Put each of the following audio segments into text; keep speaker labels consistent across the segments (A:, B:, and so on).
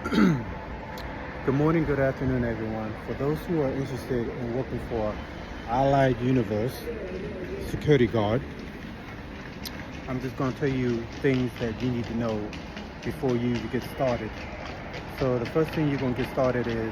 A: Good morning, good afternoon, everyone. For those who are interested in working for Allied Universe Security Guard, I'm just going to tell you things that you need to know before you even get started. So the first thing you're going to get started is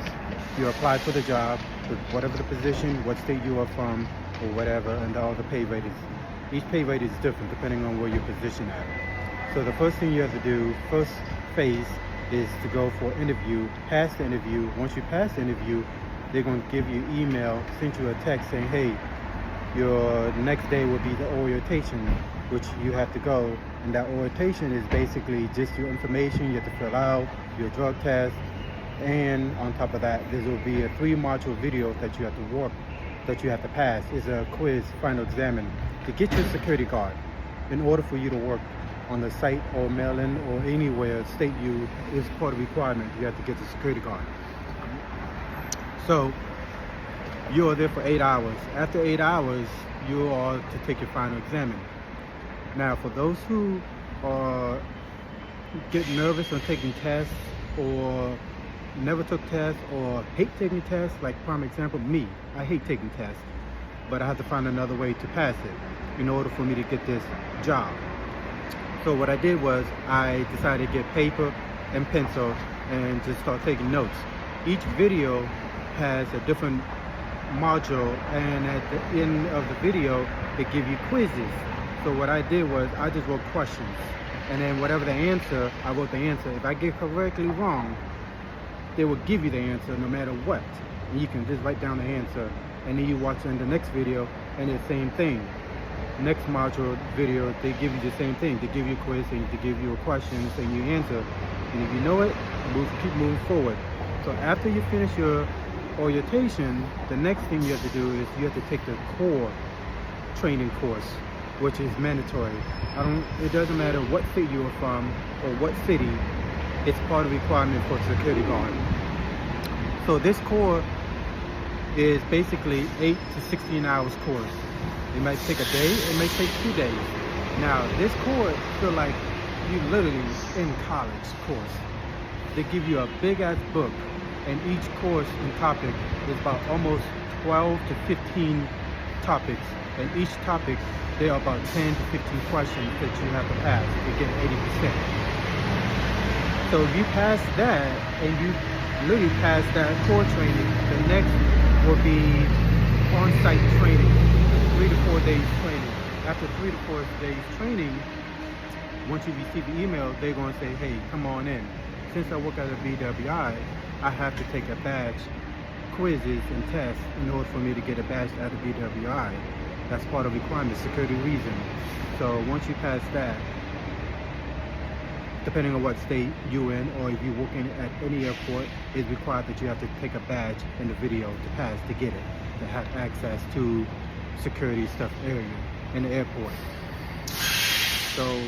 A: you apply for the job with whatever the position, what state you are from, or whatever, and all the pay rate is. Each pay rate is different depending on where you're positioned at. So the first thing you have to do, first phase, is to go for interview, pass the interview. Once you pass the interview, they're going to give you email, send you a text saying, hey, your next day will be the orientation, which you have to go. And that orientation is basically just your information you have to fill out, your drug test, and on top of that, there will be a 3-module video that you have to work, that you have to pass. It's a quiz, final exam to get your security guard. In order for you to work on the site or mail-in or anywhere state you is part of requirement, you have to get the security guard. So you are there for 8 hours. After 8 hours, you are to take your final exam. Now, for those who get nervous on taking tests or never took tests or hate taking tests, like prime example, me, I hate taking tests, but I have to find another way to pass it in order for me to get this job. So what I did was I decided to get paper and pencil and just start taking notes. Each video has a different module, and at the end of the video they give you quizzes. So what I did was I just wrote questions, and then whatever the answer, I wrote the answer. If I get correctly wrong, they will give you the answer no matter what, and you can just write down the answer, and then you watch in the next video and it's the same thing. Next module video, they give you the same thing. They give you a quiz and they give you a question and you answer, and if you know it, keep moving forward. So after you finish your orientation, the next thing you have to do is you have to take the core training course, which is mandatory. It doesn't matter what state you are from or what city, it's part of the requirement for security guard. So this core is basically 8 to 16 hours course. It might take a day, it may take 2 days. Now this course feel like you literally in college course. They give you a big ass book, and each course and topic is about almost 12 to 15 topics, and each topic there are about 10 to 15 questions that you have to pass to get 80%. So if you pass that and you literally pass that core training, the next will be on-site training, 3 to 4 days training. After 3 to 4 days training, once you receive the email, they're going to say, hey, come on in. Since I work at a BWI, I have to take a badge, quizzes and tests in order for me to get a badge at the BWI. That's part of the requirement, security reason. So once you pass that, depending on what state you're in, or if you're working at any airport, it's required that you have to take a badge in the video to pass to get it, to have access to security stuff area in the airport. So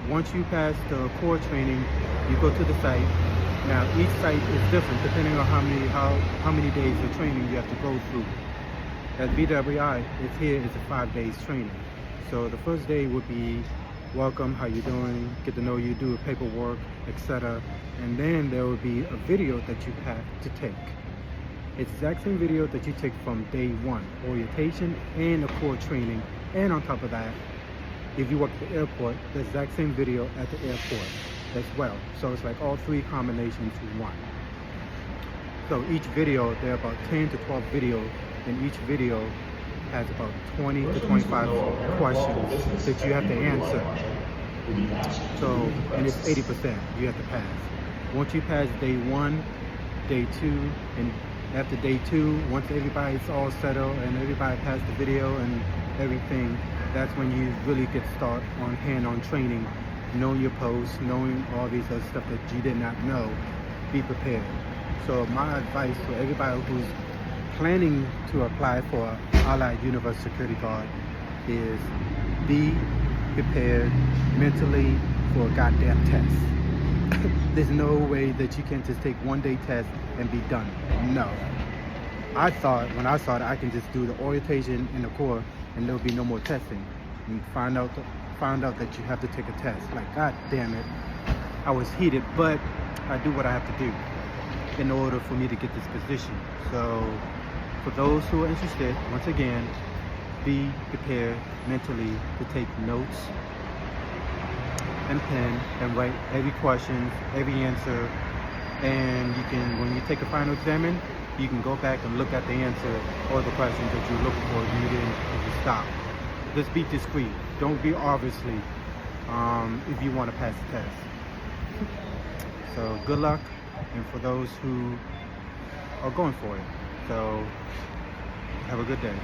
A: once you pass the core training, you go to the site. Now each site is different depending on how many days of training you have to go through. At BWI, it's here is a 5 days training. So the first day would be welcome, how you doing, get to know you, do paperwork, etc. And then there will be a video that you have to take. It's the exact same video that you take from day one, orientation and the core training. And on top of that, if you work at the airport, the exact same video at the airport as well. So it's like all 3 combinations in one. So each video, there are about 10 to 12 videos, and each video has about 20 to 25 questions that you have to answer. So, and it's 80% you have to pass. Once you pass day 1, day 2, and after day 2, once everybody's all settled and everybody passed the video and everything, that's when you really get started on hand-on training, knowing your posts, knowing all these other stuff that you did not know. Be prepared. So my advice to everybody who's planning to apply for Allied Universe Security Guard is be prepared mentally for a goddamn test. There's no way that you can just take 1-day test and be done. No. I thought, when I started, I can just do the orientation in the core and there'll be no more testing. And found out that you have to take a test. Like, god damn it. I was heated, but I do what I have to do in order for me to get this position. So for those who are interested, once again, be prepared mentally to take notes and pen and write every question, every answer, and you can, when you take a final exam, you can go back and look at the answer or the questions that you're looking for if you didn't stop. Just be discreet. Don't be obviously if you want to pass the test. So good luck, and for those who are going for it. So have a good day.